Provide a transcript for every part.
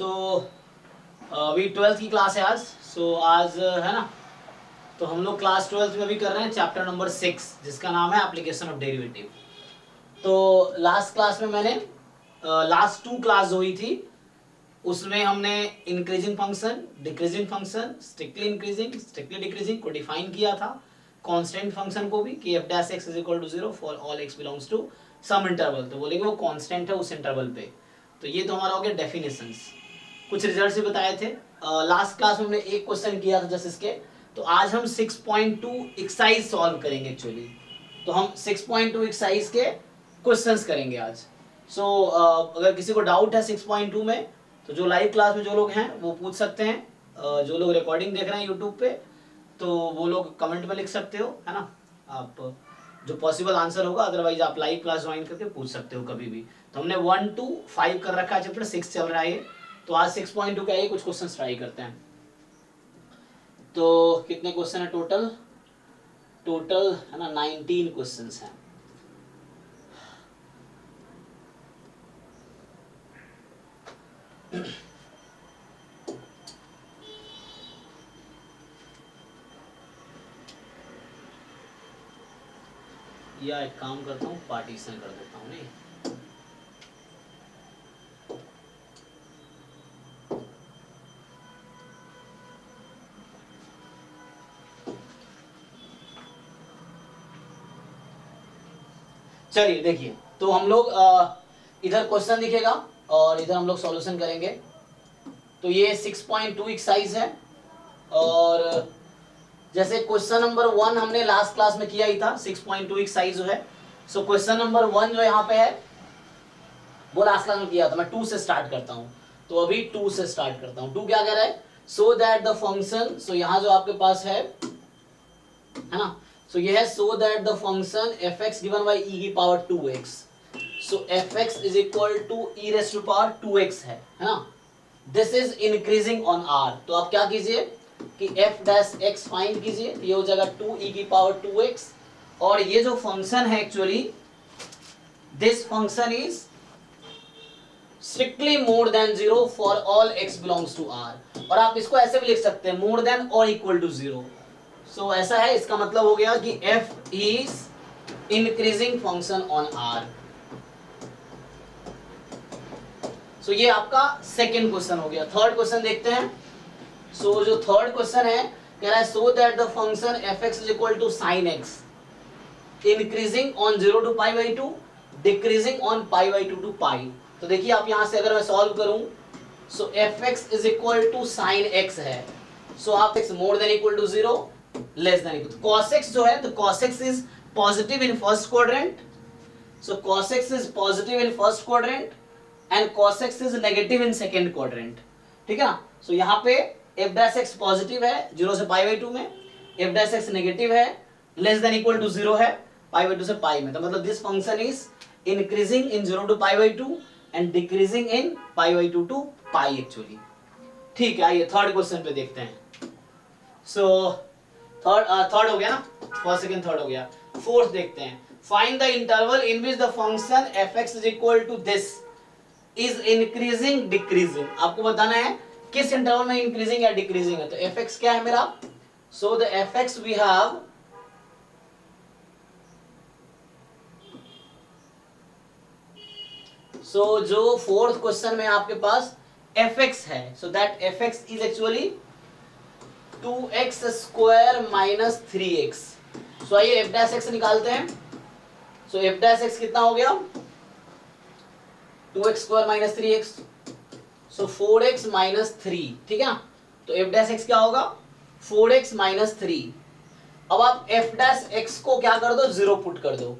सो अभी 12th की class है आज। आज है ना, तो हम लोग क्लास 12th में भी कर रहे हैं चैप्टर नंबर 6 जिसका नाम है एप्लीकेशन ऑफ डेरिवेटिव। तो लास्ट क्लास में मैंने लास्ट 2 क्लास हुई थी, उसमें हमने increasing function, decreasing function, strictly increasing, strictly decreasing को डिफाइन किया था। कांस्टेंट फंक्शन को भी कि f' x is equal to 0 for all x belongs to some interval, तो बोलेंगे वो कांस्टेंट है उस इंटरवल पे। तो ये तो हमारा हो गया डेफिनेशंस। कुछ रिजल्ट्स भी बताए थे। लास्ट क्लास में हमने एक क्वेश्चन किया था जस्ट इसके। तो आज हम 6.2 एक्सरसाइज सॉल्व करेंगे एक्चुअली। तो हम 6.2 एक्सरसाइज के क्वेश्चंस करेंगे आज। अगर किसी को डाउट है 6.2 में, तो जो लाइव क्लास में जो लोग हैं वो पूछ सकते हैं। जो लोग रिकॉर्डिंग देख रहे हैं यूट्यूब पे, तो वो लोग कमेंट में लिख सकते हो, है ना। आप जो पॉसिबल आंसर होगा, अदरवाइज आप लाइव क्लास ज्वाइन करके पूछ सकते हो कभी भी। तो हमने 1 to 5 कर रखा है, चैप्टर 6 चल रहा है। तो आज 6.2 का ये कुछ क्वेश्चन ट्राई करते हैं। तो कितने क्वेश्चन है टोटल? टोटल है ना 19 क्वेश्चंस हैं। या एक काम करता हूँ, पार्टीशन कर देता हूँ। नहीं, चलिए देखिए, तो हम लोग इधर क्वेश्चन दिखेगा और इधर हम लोग सॉल्यूशन करेंगे। तो ये 6.2 एक्सरसाइज है, और जैसे क्वेश्चन नंबर 1 हमने लास्ट क्लास में किया ही था, 6.2 एक्सरसाइज जो है। सो क्वेश्चन नंबर 1 जो यहाँ पे है वो लास्ट क्लास में किया था। मैं 2 से स्टार्ट करता हूँ। तो अभी 2 से स्टार्ट करता हूँ। 2 क्या कह रहा है? So that the function, so यहाँ जो आपके पास है ना, सो ये है so that the function fx given by e की power 2x, so fx is equal to e raise to power 2x है ना। This is increasing on r। तो आप क्या कीजिए कि f' फाइंड कीजिए। ये हो जाएगा 2e की पावर 2x, और ये जो फंक्शन है actually, this function is strictly more than 0 for all x belongs to r। और आप इसको ऐसे भी लिख सकते हैं, मोर देन और इक्वल टू 0। सो ऐसा है, इसका मतलब हो गया कि f is increasing function on r। So ये आपका सेकेंड क्वेश्चन हो गया। थर्ड क्वेश्चन देखते हैं। सो जो थर्ड क्वेश्चन है, कह रहा है so that the function fx is equal to sin x increasing on 0 to pi by 2, decreasing on pi by 2 to pi. तो देखिए आप यहां से अगर मैं सॉल्व करूं, so fx is equal to sin x है। सो आप x more than equal to 0, less than equal. cos x जो है, तो cos x is positive in first quadrant, so cos x is positive in first quadrant and cos x is negative in second quadrant. ठीक है ना। सो यहाँ पे f' positive है 0 से पाई बाई 2 में, f' नेगेटिव है लेस देन इक्वल टू 0 है पाई बाई 2 से पाई में। तो मतलब this function is increasing in 0 to pi by 2 and decreasing in pi by 2 to pi actually. ठीक है, आइए थर्ड क्वेश्चन पे देखते हैं। सो थर्ड हो गया ना, फर्स्ट सेकंड थर्ड हो गया। फोर्थ देखते हैं। Find the interval in which the function fx is equal to this is increasing decreasing. आपको बताना है किस इंटरवल में इंक्रीजिंग या डिक्रीजिंग है। तो fx क्या है मेरा? So the fx we have जो फोर्थ क्वेश्चन में आपके पास fx है, so that fx is actually 2x square minus 3x। So आइए f' निकालते हैं। सो f' कितना हो गया? 2x स्क्वायर माइनस 3x, सो 4x माइनस 3। ठीक है, तो f' क्या होगा? 4x minus 3। अब आप f' को क्या कर दो? 0 पुट कर दो।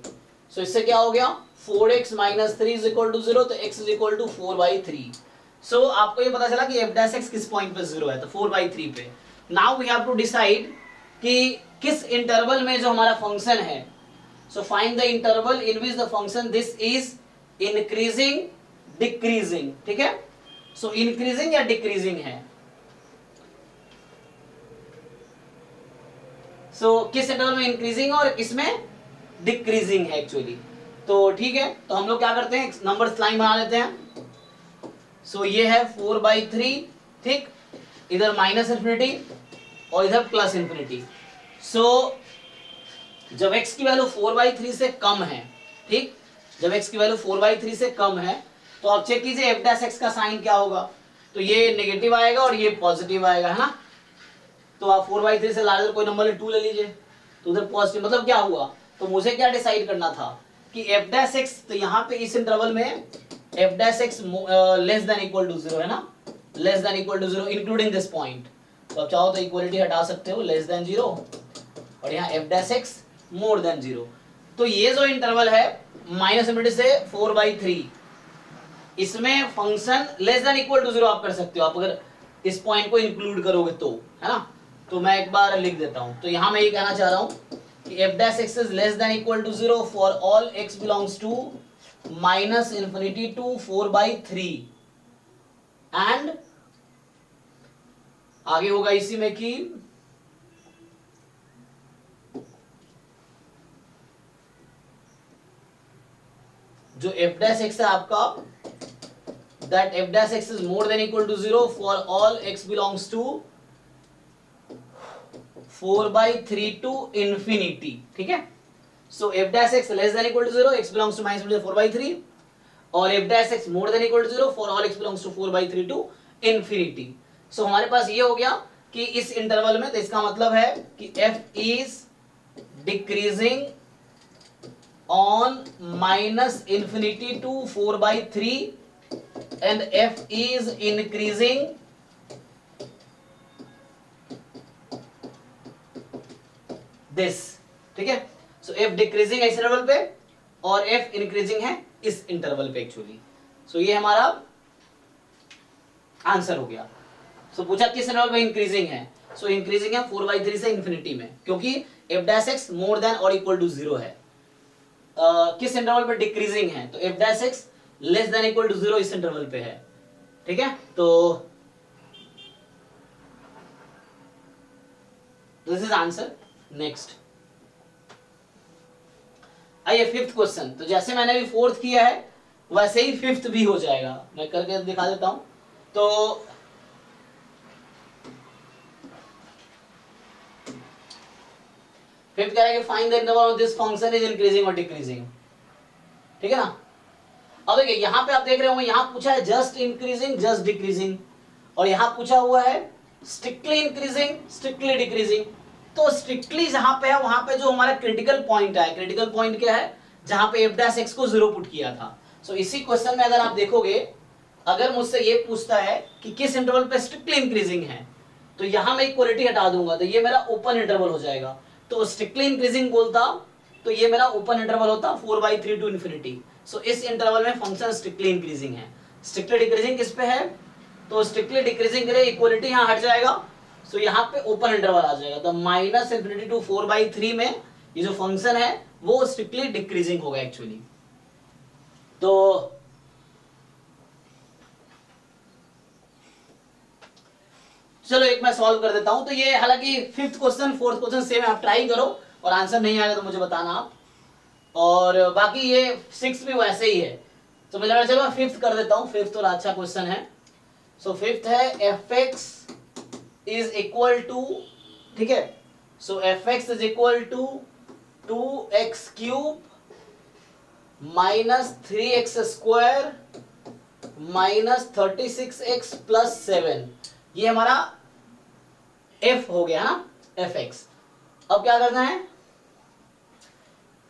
सो इससे क्या हो गया? 4x minus 3 is equal to 0, तो x इज इक्वल टू 4/3। सो आपको ये पता चला कि f' किस पॉइंट पे 0 है, तो 4/3 पे। Now we have to decide कि किस इंटरवल में जो हमारा फंक्शन है। So find the interval in which the function this is increasing decreasing. ठीक है, सो इंक्रीजिंग या डिक्रीजिंग है। सो किस इंटरवल में इंक्रीजिंग और किसमें डिक्रीजिंग है एक्चुअली। तो ठीक है, तो हम लोग क्या करते हैं, नंबर्स लाइन बना लेते हैं। सो ये है 4/3, ठीक, इधर माइनस इन्फिनिटी और इधर प्लस इन्फिनिटी। सो जब x की वैल्यू 4/3 से कम है, ठीक, जब x की वैल्यू 4/3 से कम है तो आप चेक कीजिए f डैश x का साइन क्या होगा। तो ये नेगेटिव आएगा और ये पॉजिटिव आएगा, है ना। तो आप 4/3 से लार्जर कोई नंबर 2 ले लीजिए, तो उधर पॉजिटिव, मतलब क्या हुआ, तो मुझे क्या डिसाइड करना था कि f डैश x, तो यहाँ पे इस इंटरवल में f dash x less than equal to 0 है ना, less than equal to 0 including this point. तो आप चाहो तो इक्वलिटी हटा सकते हो, लेस देन 0, और यहाँ f dash x more than 0। तो ये जो इंटरवल है माइनस इन्फिनिटी से 4/3, इसमें function less than equal to 0 आप कर सकते हो, आप अगर इस पॉइंट को इंक्लूड करोगे तो, है ना। तो मैं एक बार लिख देता हूं, तो यहां मैं ये कहना चाह रहा हूं कि f dash x is less than equal to 0 for all x belongs to minus infinity to 4/3 and आगे होगा इसी में कि जो f डैश x है आपका, that f dash x is more than equal to 0 for all x belongs to 4/3 to infinity, ठीक है। so f dash x less than equal to 0, x belongs to minus 4/3, और f dash x more than equal to 0 for all x belongs to 4/3 to infinity। so हमारे पास ये हो गया कि इस interval में, तो इसका मतलब है कि f is decreasing on minus infinity to 4/3 and f is increasing this, ठीक है। सो f डिक्रीजिंग है इस इंटरवल पे और f इंक्रीजिंग है इस इंटरवल पे एक्चुअली। सो ये हमारा आंसर हो गया। सो पूछा किस इंटरवल पे इंक्रीजिंग है, सो इंक्रीजिंग है 4/3 से इंफिनिटी में, क्योंकि f dash x more than और इक्वल टू 0 है। किस इंटरवल पे डिक्रीजिंग है, तो f dash x less than equal to 0 इस इंटरवल पे है, ठीक है। तो दिस इज आंसर। नेक्स्ट आइए फिफ्थ क्वेश्चन। तो जैसे मैंने अभी फोर्थ किया है वैसे ही फिफ्थ भी हो जाएगा, मैं करके दिखा देता हूं। तो फिफ्थ कह रहा है कि find the interval of this function is increasing और डिक्रीजिंग, ठीक है ना। अब देखिए यहां पे आप देख रहे होंगे, यहां पूछा है जस्ट इंक्रीजिंग जस्ट डिक्रीजिंग, और यहां पूछा हुआ है स्ट्रिक्टली इंक्रीजिंग स्ट्रिक्टली डिक्रीजिंग। तो स्ट्रिक्टली जहां पे है वहां पे जो हमारा क्रिटिकल पॉइंट है, क्रिटिकल पॉइंट क्या है, जहां पे f डैश x को 0 पुट किया था। सो इसी क्वेश्चन में अगर आप देखोगे, अगर मुझसे ये पूछता है कि किस इंटरवल पे स्ट्रिक्टली इंक्रीजिंग है, तो यहां मैं इक्वलिटी हटा दूंगा, तो ये मेरा ओपन इंटरवल हो जाएगा। तो स्ट्रिक्टली इंक्रीजिंग बोलता तो ये मेरा ओपन इंटरवल होता 4/3 टू इन्फिनिटी। सो इस इंटरवल में फंक्शन स्ट्रिक्टली इंक्रीजिंग है। स्ट्रिक्टली डिक्रीजिंग किस पे है, तो स्ट्रिक्टली डिक्रीजिंग के लिए इक्वलिटी यहां हट जाएगा, सो यहां पे ओपन इंटरवल आ जाएगा। तो माइनस इन्फिनिटी टू 4/3 में ये जो फंक्शन है वो स्ट्रिक्टली डिक्रीजिंग होगा एक्चुअली। तो चलो एक मैं सॉल्व कर देता हूं। तो ये हालांकि fifth question fourth question same है, आप ट्राई करो और आंसर नहीं आएगा तो मुझे बताना आप। और बाकी ये सिक्स भी वैसे ही है। तो मुझे लगा चलो मैं फिफ्थ कर देता हूं, फिफ्थ और अच्छा क्वेश्चन है। सो फिफ्थ है fx इज इक्वल टू, ठीक है। So fx is equal to 2x cube minus 3x square minus 36x plus 7, ये हमारा f हो गया ना, fx। अब क्या करना है,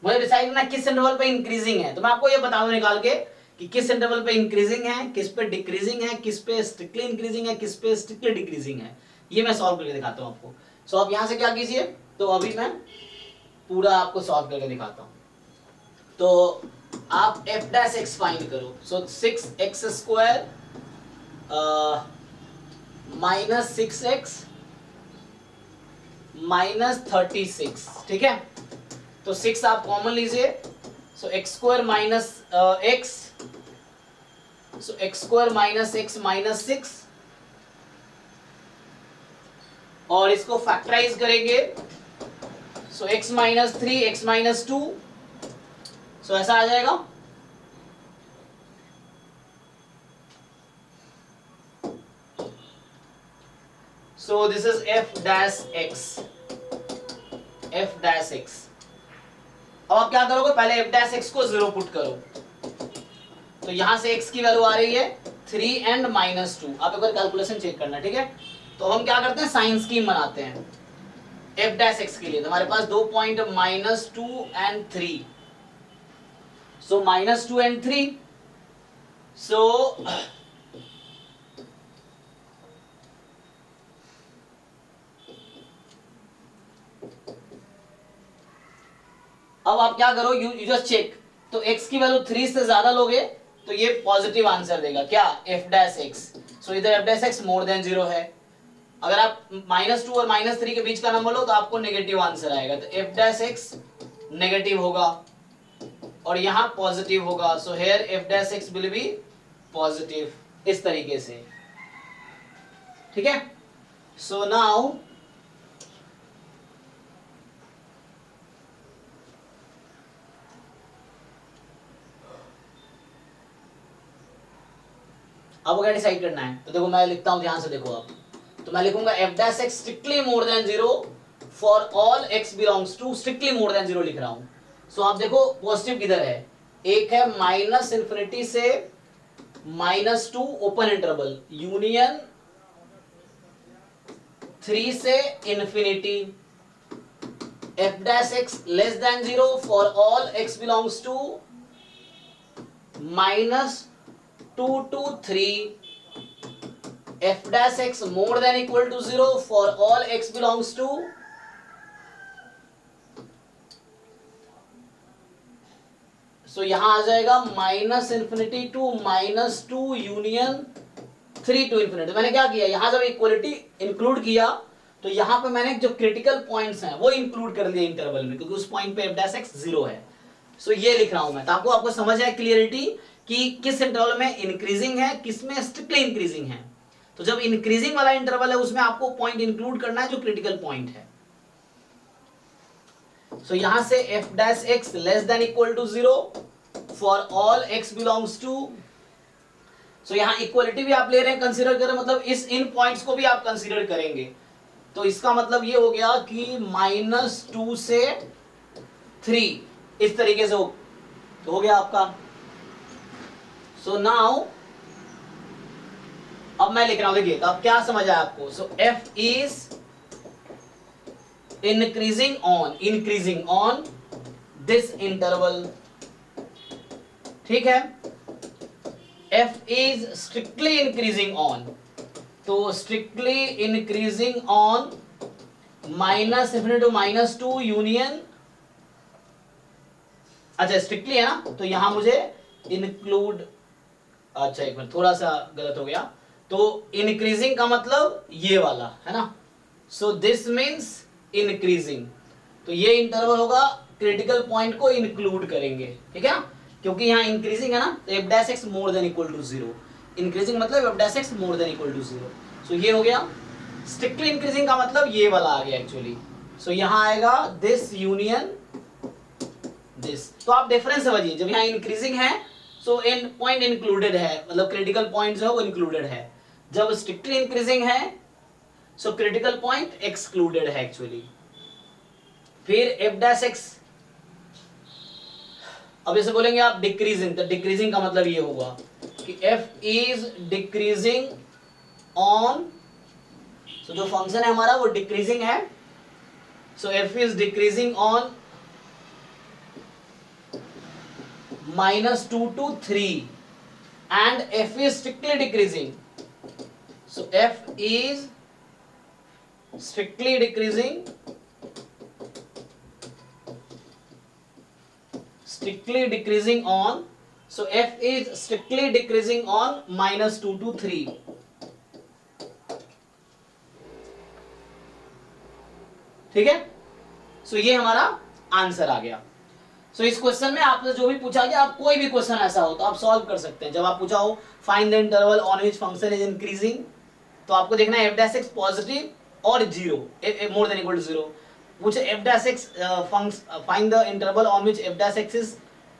मुझे डिसाइड करना किस इंटरवल पे इंक्रीजिंग है। तो मैं आपको ये बता दूं निकाल के कि किस इंटरवल पे इंक्रीजिंग है, किस पे डिक्रीजिंग है, किस पे स्ट्रिक्टली इंक्रीजिंग है, किस पे स्ट्रिक्टली डिक्रीजिंग है। ये मैं सॉल्व करके दिखाता हूं आपको। सो आप यहां से क्या कीजिए, तो अभी मैं पूरा आपको सॉल्व करके दिखाता हूं। तो आप f डैश x फाइंड करो। सो 6x square minus 6x minus 36, ठीक है। तो 6 आप कॉमन लीजिए, सो x स्क्वायर माइनस x, सो x square minus x minus 6, और इसको फैक्टराइज करेंगे, सो x माइनस 3 x माइनस 2, सो ऐसा आ जाएगा। So this is F dash x, F dash x. अब आप क्या करोगे, पहले एफ डैश एक्स को 0 पुट करो, तो यहां से x की वैल्यू आ रही है 3 एंड -2। आप एक बार कैलकुलेशन चेक करना, ठीक है। तो हम क्या करते हैं, साइन स्कीम बनाते हैं एफ डैश एक्स के लिए। तो हमारे पास 2 पॉइंट -2 एंड 3, सो -2 एंड 3, सो अब आप क्या करो, यू जस्ट चेक। तो x की वैल्यू 3 से ज्यादा लोगे तो ये पॉजिटिव आंसर देगा, क्या, f डैश x। सो इधर f dash x more than 0 है। अगर आप -2 और -3 के बीच का नंबर लो तो आपको नेगेटिव आंसर आएगा, तो f डैश x नेगेटिव होगा और यहां पॉजिटिव होगा। So here f dash x will be positive, इस तरीके से, ठीक है। सो नाउ अब वो क्या डिसाइड करना है, तो देखो मैं लिखता हूं, ध्यान से देखो आप। तो मैं लिखूंगा f dash x strictly more than 0 for all x belongs to, strictly more than 0 लिख रहा हूं। सो आप देखो पॉजिटिव किधर है, एक है -∞ से -2 ओपन इंटरवल, यूनियन 3 से infinity, f dash x less than 0 for all x belongs to -2 to 3, f dash x more than equal to 0 for all x belongs to so यहां आ जाएगा -∞ to -2 यूनियन 3 to infinity। मैंने क्या किया, यहां जब equality include किया तो यहां पे मैंने जो क्रिटिकल पॉइंट्स हैं वो इंक्लूड कर दिए इंटरवल में, क्योंकि उस पॉइंट पे f dash x 0 है। सो ये लिख रहा हूं मैं, ताकि आपको समझ आए क्लियरिटी कि किस इंटरवल में इंक्रीजिंग है, किस में स्ट्रिक्टली इंक्रीजिंग है। तो जब इंक्रीजिंग वाला इंटरवल है उसमें आपको पॉइंट इंक्लूड करना है जो क्रिटिकल पॉइंट है। सो यहां से f dash x less than equal to 0 for all x belongs to, so यहां इक्वलिटी भी आप ले रहे हैं, कंसीडर करें, मतलब इस इन पॉइंट्स को भी आप कंसीडर करेंगे। तो इसका मतलब ये हो गया कि -2 से 3, इस तरीके से हो गया आपका। सो नाउ अब मैं लिख रहा हूं, देखिए तो अब क्या समझ आया आपको। So f is increasing on this interval, ठीक है। f is strictly increasing on, तो strictly increasing on -∞ to -2 union, अच्छा स्ट्रिक्टली है ना, तो यहां मुझे इंक्लूड, अच्छा एक मिनट थोड़ा सा गलत हो गया, तो इंक्रीजिंग का मतलब ये वाला है ना। सो दिस मीन्स इंक्रीजिंग, तो ये इंटरवल होगा, क्रिटिकल पॉइंट को इंक्लूड करेंगे, ठीक है ना, क्योंकि यहाँ इंक्रीजिंग है ना, तो f dash x more than equal to 0, increasing मतलब f dash x more than equal to 0। So ये हो गया। स्ट्रिक्टली इंक्रीजिंग का मतलब ये वाला आ गया एक्चुअली। सो यहाँ आएगा दिस यूनियन दिस। तो आप डिफरेंस समझिए, जब यहाँ इंक्रीजिंग है सो इन पॉइंट इंक्लूडेड है, मतलब क्रिटिकल पॉइंट जो है वो इंक्लूडेड है। जब स्ट्रिक्टली इंक्रीजिंग है सो क्रिटिकल पॉइंट एक्सक्लूडेड है एक्चुअली। फिर f डैश x, अब जैसे बोलेंगे आप डिक्रीजिंग, तो डिक्रीजिंग का मतलब ये होगा कि f इज डिक्रीजिंग ऑन, सो जो फंक्शन है हमारा वो डिक्रीजिंग है, सो f is decreasing on -2 to 3 and f is strictly decreasing, so f is strictly decreasing on, so f is strictly decreasing on -2 to 3, ठीक है। सो ये हमारा आंसर आ गया। सो इस क्वेश्चन में आपसे जो भी पूछा गया, आप कोई भी क्वेश्चन ऐसा हो तो आप सॉल्व कर सकते हैं। जब आप पूछा हो find the interval on which function is increasing, तो आपको देखना है f डैश x पॉजिटिव और 0 मोर देन इक्वल टू 0। पूछे f dash x find the interval on which f dash x is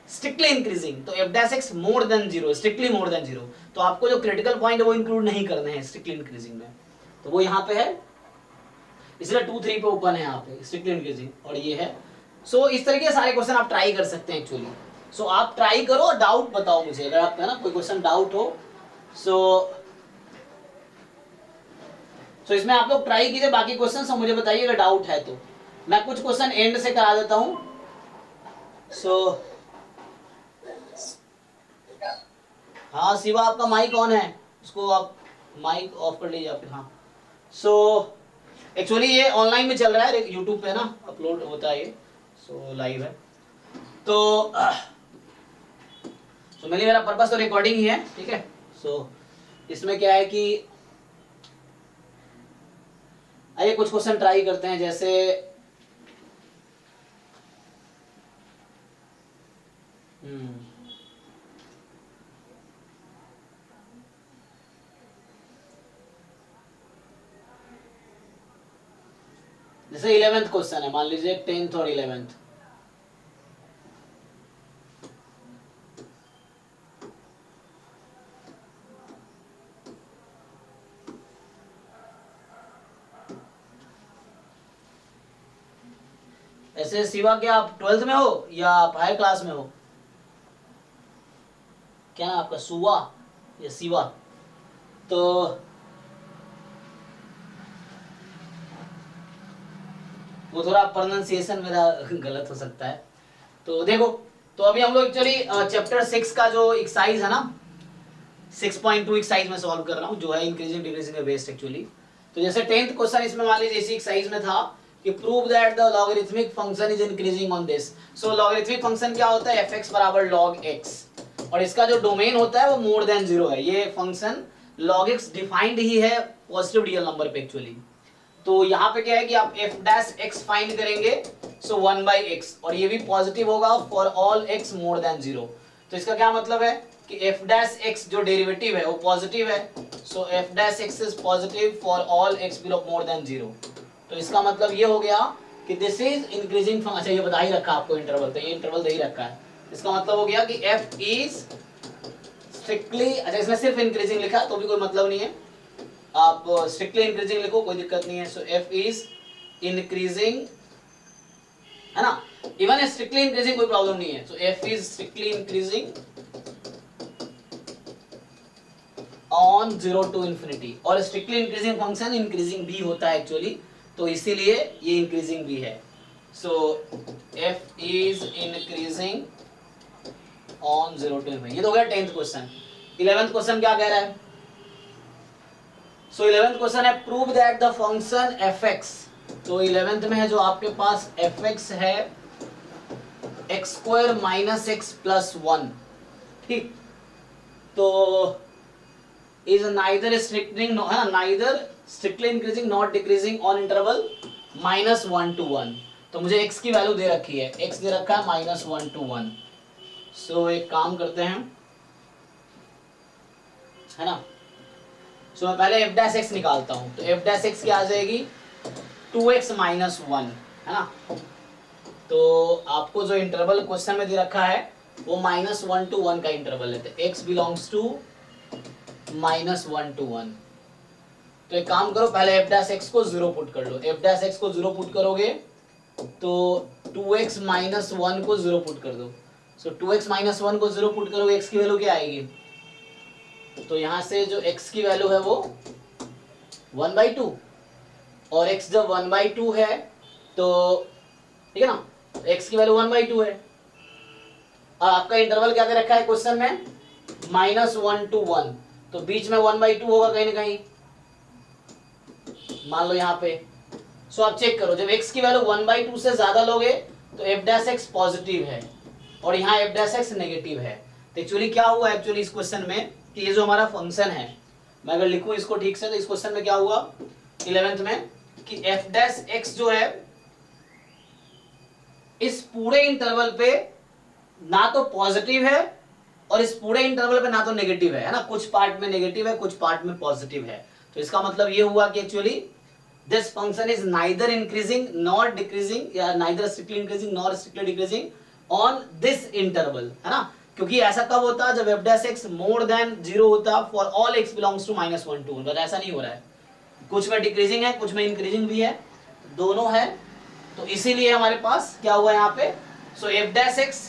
strictly increasing, तो f dash x more than 0, strictly more than 0, तो आपको जो क्रिटिकल पॉइंट है वो include नहीं करने हैं स्ट्रिक्टली इंक्रीजिंग में, तो वो यहाँ पे है इसलिए 2 3 पे ओपन है यहाँ पे स्ट्रिक्टली इंक्रीजिंग, और ये है। सो इस तरीके के सारे क्वेश्चन आप ट्राई कर सकते हैं एक्चुअली। सो आप ट्राई करो और डाउट बताओ मुझे, अगर आपका ना कोई क्वेश्चन डाउट हो। सो इसमें आप लोग ट्राई कीजिए बाकी क्वेश्चन, सब मुझे बताइए अगर डाउट है तो। मैं कुछ क्वेश्चन एंड से करा देता हूँ। सो हाँ शिवा, आपका माइक ऑन है, उसको आप माइक ऑफ कर लीजिए फिर। हाँ सो एक्चुअली ये ऑनलाइन में चल रहा है, यूट्यूब पे ना अपलोड होता है ये, सो लाइव है। तो मेरा पर्पस तो रिकॉर्डिंग ही है, ठीक है। सो इसमें क्या है कि आइए कुछ क्वेश्चन ट्राई करते हैं, जैसे जैसे 11th क्वेश्चन है, मान लीजिए 10th और 11th। ऐसे शिवा, क्या आप 12th में हो या आप हायर क्लास में हो? क्या नाम आपका, सुवा या शिवा? तो वो थोड़ा प्रोनाउंसिएशन मेरा गलत हो सकता है। तो देखो, तो अभी हम लोग एक्चुअली चैप्टर 6 का जो एक्सरसाइज है ना, 6.2 एक्सरसाइज में सॉल्व कर रहा हूँ, जो है इंक्रीजिंग डिक्रीजिंग का बेस्ड एक्चुअली। तो जैसे 10th क्वेश्चन इसमें मान लीजिए इसी एक्सरसाइज में था कि prove that the logarithmic function is increasing on this. So logarithmic function क्या होता है, fx बराबर log x, और इसका जो डोमेन होता है वो मोर देन 0 है। ये फंक्शन log x डिफाइंड ही है पॉजिटिव रियल नंबर पे एक्चुअली। तो यहाँ पे क्या है कि आप f डैश x फाइंड करेंगे, सो 1/x, और ये भी पॉजिटिव होगा for all x more than 0। तो इसका क्या मतलब है कि f डैश x जो डेरिवेटिव है वो पॉजिटिव है, सो f dash x is positive for all x below more than 0। तो इसका मतलब ये हो गया कि दिस इज इंक्रीजिंग फंक्शन। अच्छा ये बता ही रखा आपको इंटरवल, तो ये इंटरवल दे ही रखा है। इसका मतलब हो गया कि f इज स्ट्रिक्टली, अच्छा इसमें सिर्फ इंक्रीजिंग लिखा तो भी कोई मतलब नहीं है, आप स्ट्रिक्टली इंक्रीजिंग लिखो, कोई दिक्कत नहीं है। सो f इज इंक्रीजिंग, है ना, इवन स्ट्रिक्टली इंक्रीजिंग कोई प्रॉब्लम नहीं है। सो f is strictly increasing on 0 to infinity, और स्ट्रिक्टली इंक्रीजिंग फंक्शन इंक्रीजिंग भी होता है एक्चुअली, तो इसीलिए ये इंक्रीजिंग भी है। सो f is increasing on 0 to infinity। ये तो हो गया 10th क्वेश्चन। 11th क्वेश्चन क्या कह रहा है? सो 11th क्वेश्चन है prove that the function fx। तो 11th में है जो आपके पास fx है x² माइनस x प्लस 1, ठीक। तो is neither strictly, है ना, neither strictly increasing not decreasing on interval -1 to 1। तो मुझे x की वैल्यू दे रखी है, x दे रखा है -1 to 1। सो एक काम करते हैं, है ना। सो मैं पहले f डैश x निकालता हूं, तो f डैश x क्या आ जाएगी, 2x माइनस 1, है ना। तो आपको जो इंटरवल क्वेश्चन में दे रखा है वो -1 to 1 का इंटरवल है, तो x बिलोंग्स टू -1 to 1। तो एक काम करो, पहले f डैश x को 0 पुट कर लो। f डैश x को 0 पुट करोगे तो 2x माइनस 1 को 0 पुट कर दो। सो 2x माइनस 1 को 0 पुट करोगे, x की वैल्यू क्या आएगी, तो यहां से जो x की वैल्यू है वो 1/2, और x जब 1/2 है तो ठीक है ना, x की वैल्यू 1/2 है, और आपका इंटरवल क्या दे रखा है क्वेश्चन में, -1 to 1, तो बीच में 1/2 होगा कहीं ना कहीं, मान लो यहाँ पे। सो आप चेक करो, जब x की वैल्यू 1/2 से ज्यादा लोगे तो f डैश x पॉजिटिव है, और यहाँ f डैश x नेगेटिव है। तो एक्चुअली क्या हुआ एक्चुअली इस क्वेश्चन में कि ये जो हमारा फंक्शन है, मैं अगर लिखूं इसको ठीक से, तो इस क्वेश्चन में क्या हुआ 11th में कि f डैश x जो है इस पूरे इंटरवल पे ना तो पॉजिटिव है और इस पूरे इंटरवल पे ना तो नेगेटिव है ना, कुछ पार्ट में नेगेटिव है कुछ पार्ट में पॉजिटिव है। तो इसका मतलब ये हुआ कि actually this function is neither increasing nor decreasing, या neither strictly increasing nor strictly decreasing on this interval, है ना। क्योंकि ऐसा कब होता है, जब f dash x more than 0 होता for all x belongs to -1 to 1, but ऐसा नहीं हो रहा है, कुछ में डिक्रीजिंग है कुछ में इंक्रीजिंग भी है। दोनों है, तो इसीलिए हमारे पास क्या हुआ यहाँ पे, सो एफ डैश एक्स,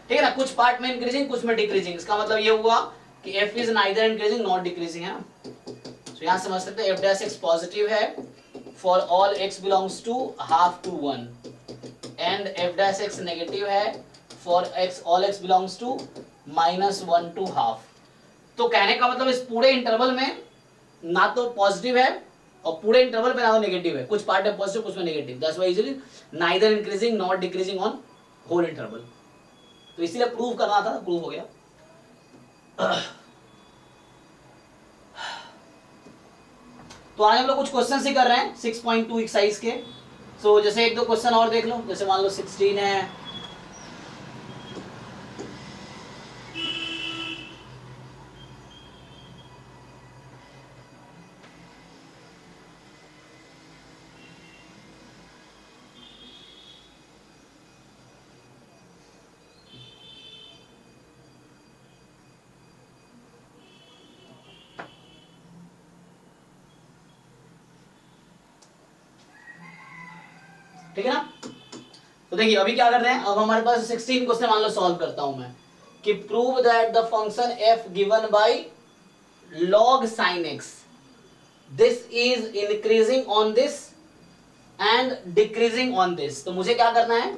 ठीक है ना, कुछ पार्ट में इंक्रीजिंग कुछ में डिक्रीजिंग, इसका मतलब ये हुआ कि f is neither increasing not decreasing, है ना। तो यहाँ समझ सकते हैं एफ डैश एक्स पॉजिटिव है for all x belongs to half to 1 and f dash x negative है for x all x belongs to -1 to half. तो कहने का मतलब इस पूरे इंटरवल में ना तो पॉजिटिव है और पूरे इंटरवल पे ना तो नेगेटिव है, कुछ पार्ट है पॉजिटिव कुछ में negative, that's why easily neither increasing not decreasing on whole interval. तो इसीलिए प्रूव करना था, प्रूव हो गया। तो आज हम लोग कुछ क्वेश्चन ही कर रहे हैं 6.2 एक्सरसाइज के। सो जैसे एक दो क्वेश्चन और देख लो, जैसे मान लो 16 है, ठीक है ना। तो देखिए अभी क्या करते हैं, अब हमारे पास 16 क्वेश्चन मान लो सॉल्व करता हूं मैं, कि prove that the function F given by log sin x this is increasing on this and decreasing on this। तो मुझे क्या करना है,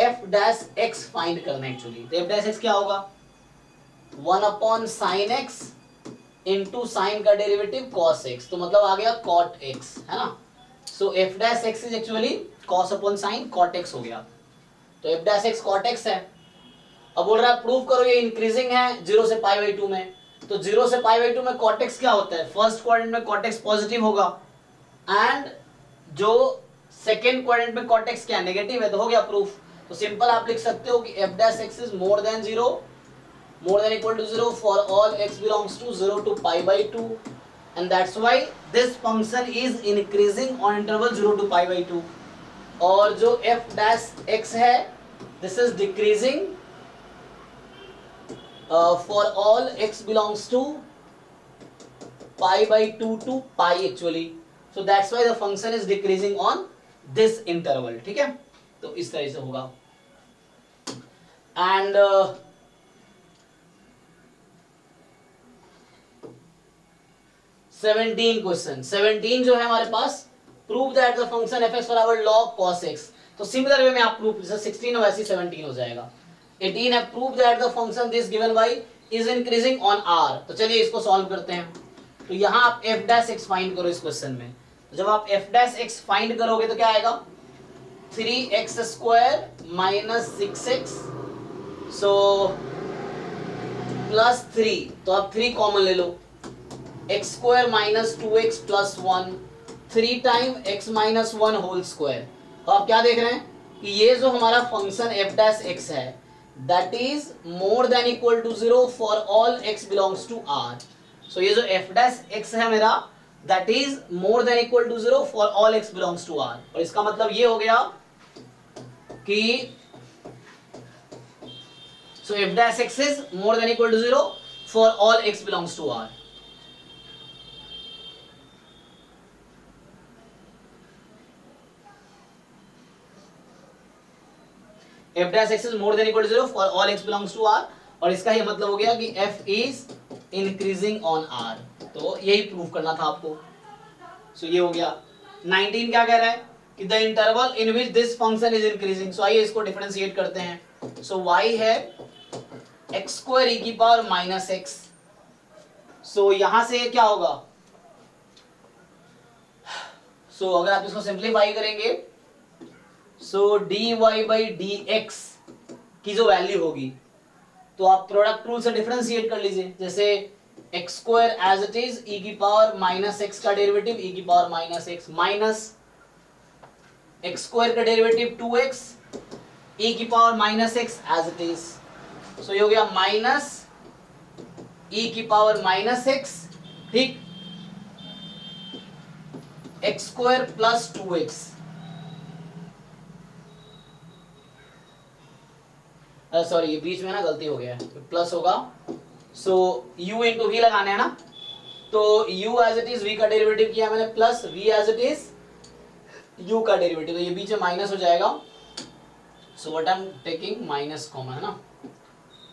f डैश x फाइंड करना है एक्चुअली। तो f डैश x क्या होगा, 1/sin x इंटू साइन का डेरिवेटिव cos x, तो मतलब आ गया cot x, है ना। सो f dash x is actually cos upon sine cot x हो गया। तो f dash x cot x है। अब बोल रहा है प्रूव करो ये इंक्रीजिंग है 0 से π/2 में, तो 0 से π/2 में cot x क्या होता है, फर्स्ट क्वाड्रेंट में cot x पॉजिटिव होगा एंड जो सेकेंड क्वाड्रेंट में cot x क्या नेगेटिव है, तो हो गया प्रूफ। तो सिंपल आप लिख सकते हो कि f dash x is more than 0 more than equal to 0 for all x belongs to 0 to π/2 and that's why this function is increasing on interval 0 to π/2। और जो f dash x है this is decreasing for all x belongs to π/2 to π actually, so that's why the function is decreasing on this interval, ठीक है। तो इस तरह से होगा and 17 क्वेश्चन, 17 जो है हमारे पास, prove that the function f x बराबर log cos x। तो सिमिलर वे में आप प्रूफ, जैसे 16 वैसे 17 हो जाएगा। 18 है prove that the function this given by is increasing on r। तो चलिए इसको सॉल्व करते हैं। तो यहाँ आप f डैश x फाइंड करो इस क्वेश्चन में। तो जब आप f डैश x फाइंड करोगे तो क्या आएगा, 3x² minus 6x so plus 3, तो आप 3 कॉमन ले लो, x² minus 2x plus 1, 3 time x minus 1 whole square. तो आप क्या देख रहे हैं कि ये जो हमारा फंक्शन f डैश x है that is more than equal to 0 for all x belongs to r। So ये जो f डैश x है मेरा that is more than equal to 0 for all x belongs to r। और इसका मतलब ये हो गया कि so f dash x is more than equal to 0 for all x belongs to r। f dash x is more than equal to 0 for all x belongs to r, और इसका ये मतलब हो गया कि f is increasing on r। तो यही prove करना था आपको। सो ये हो गया। 19 क्या कह रहा है कि the interval in which this function is increasing. So आइए इसको डिफरेंशिएट करते हैं। सो y है x² e की पावर माइनस एक्स। सो यहां से क्या होगा, सो अगर आप इसको सिंप्लीफाई करेंगे सो dy बाई डी एक्स की जो वैल्यू होगी तो आप प्रोडक्ट रूल से डिफरेंशिएट कर लीजिए। जैसे x² as it is e की पावर माइनस एक्स का डेरिवेटिव e की power minus x minus x² का डेरिवेटिव 2x e की power minus x as it is. So ये हो गया माइनस e की पावर माइनस एक्स, ठीक, x² प्लस 2x। सॉरी ये बीच में ना गलती हो गया है, प्लस होगा। सो u इंटू वी लगाना है ना, तो u as it is v का डेरिवेटिव किया मैंने plus v as it is u का डेरिवेटिव, तो ये बीच में माइनस हो जाएगा, so what I am taking minus common, है ना,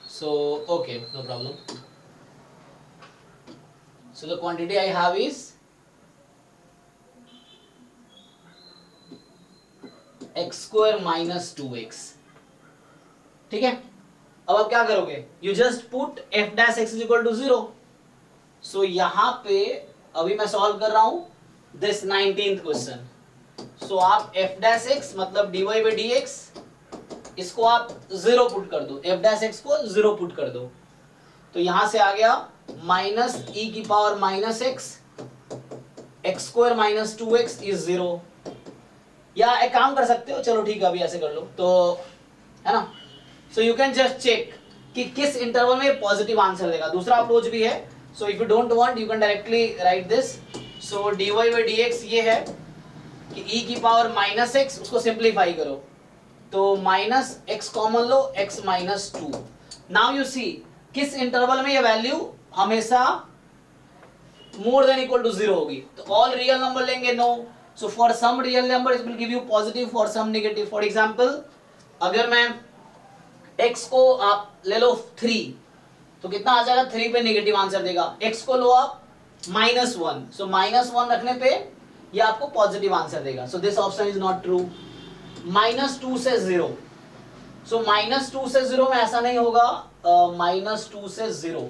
so okay no problem, so the quantity I have is x square minus 2x, ठीक है। अब आप क्या करोगे, you just put f dash x is equal to 0, so यहां पे अभी मैं सॉल्व कर रहा हूं दिस 19th क्वेश्चन, सो आप f डैश x मतलब dy बाई dx इसको आप 0 पुट कर दो, f डैश x को 0 पुट कर दो, तो यहां से आ गया माइनस e की power minus x, x square minus 2x is 0, या एक काम कर सकते हो, चलो ठीक है अभी ऐसे कर लो, तो है ना, so you can just check कि किस इंटरवल में पॉजिटिव आंसर देगा। दूसरा अप्रोच भी है, so if you don't want you can directly write this, so dy by dx ये है कि e की पावर माइनस x, उसको सिंप्लीफाई करो, तो माइनस x कॉमन लो, x minus 2, now you see किस इंटरवल में ये वैल्यू हमेशा मोर देन इक्वल टू 0 होगी, तो ऑल रियल नंबर लेंगे no, so for some real number it will give you positive, for some negative. For example अगर मैं x को आप ले लो 3, तो कितना आ जाएगा, 3 पे नेगेटिव आंसर देगा, x को लो आप -1, सो -1 रखने पे ये आपको पॉजिटिव आंसर देगा, so this option is not true. -2 से 0, सो -2 से 0 में ऐसा नहीं होगा, -2 से 0,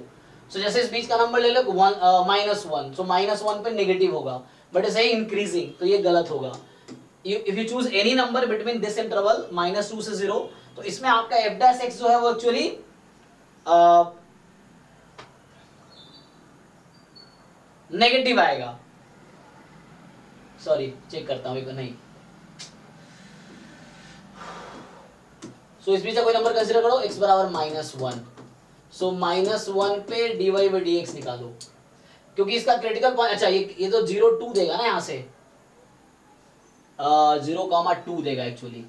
सो जैसे इस बीच का नंबर ले लो -1, सो -1 पे नेगेटिव होगा, बट इज इंक्रीजिंग, तो ये गलत होगा। If you choose any number between this interval -2 से 0, तो इसमें आपका f डैश x जो है वो एक्चुअली नेगेटिव आएगा, सॉरी चेक करता हूं एक, नहीं, सो इस बीच का कोई नंबर कंसीडर करो, x बराबर -1, सो -1 पे dy बाई dx निकालो, क्योंकि इसका क्रिटिकल पॉइंट, अच्छा ये तो 0,2 देगा ना, यहां से 0,2 देगा actually,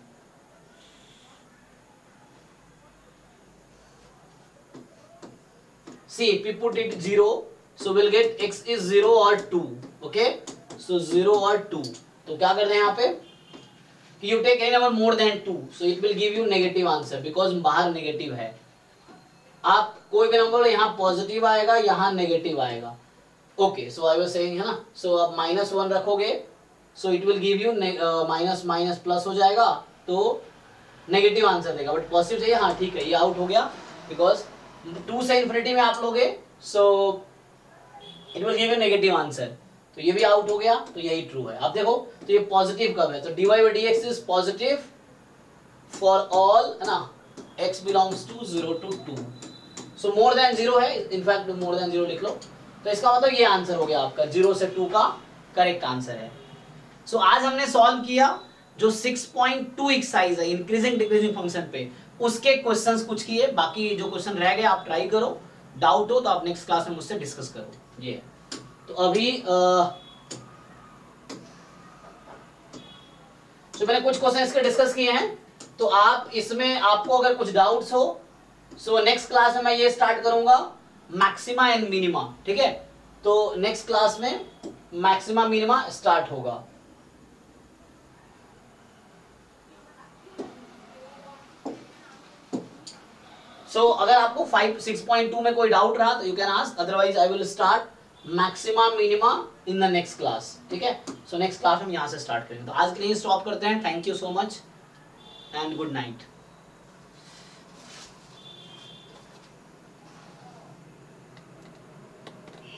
see if we put it 0, so we'll get x is 0 or 2, okay, so 0 or 2, तो क्या करते हैं यहाँ पे, you take any number more than 2, so it will give you negative answer because बाहर नेगेटिव है, आप कोई भी नंबर यहाँ पॉजिटिव आएगा, यहाँ नेगेटिव आएगा, okay, so I was saying, है ना, सो आप -1 रखोगे, so it will give you minus minus plus हो जाएगा, तो नेगेटिव आंसर देगा, बट पॉजिटिव चाहिए, हाँ ठीक है, ये आउट हो गया, बिकॉज 2 से इन्फिनिटी में आप लोगे, so it will give you negative answer, तो ये भी आउट हो गया, तो यही ट्रू है। आप देखो तो ये पॉजिटिव कब है, तो dy by dx is positive for all, है ना, x belongs to 0 to 2, so more than 0 है, इनफैक्ट मोर देन 0 लिख लो, तो इसका मतलब ये आंसर हो गया आपका 0 से 2 का करेक्ट आंसर है। सो आज हमने सॉल्व किया जो 6.2 एक्सरसाइज है इंक्रीजिंग डिक्रीजिंग फंक्शन पे, उसके क्वेश्चंस कुछ किए, बाकी जो क्वेश्चन रह गए आप ट्राई करो, डाउट हो तो आप नेक्स्ट क्लास में मुझसे डिस्कस करो। ये तो अभी तो मैंने कुछ क्वेश्चन इसके डिस्कस किए हैं, तो आप इसमें आपको अगर कुछ डाउट्स हो, सो नेक्स्ट क्लास में मैं ये स्टार्ट करूंगा मैक्सिमा एंड मिनिमा, ठीक है, तो नेक्स्ट क्लास में मैक्सिमा मिनिमा स्टार्ट होगा। सो अगर आपको 6.2 में कोई डाउट रहा तो you can ask, otherwise I will start maxima minima in the next class, ठीक है। सो नेक्स्ट क्लास हम यहां से स्टार्ट करेंगे, तो आज के लिए स्टॉप करते हैं। Thank you so much and good night.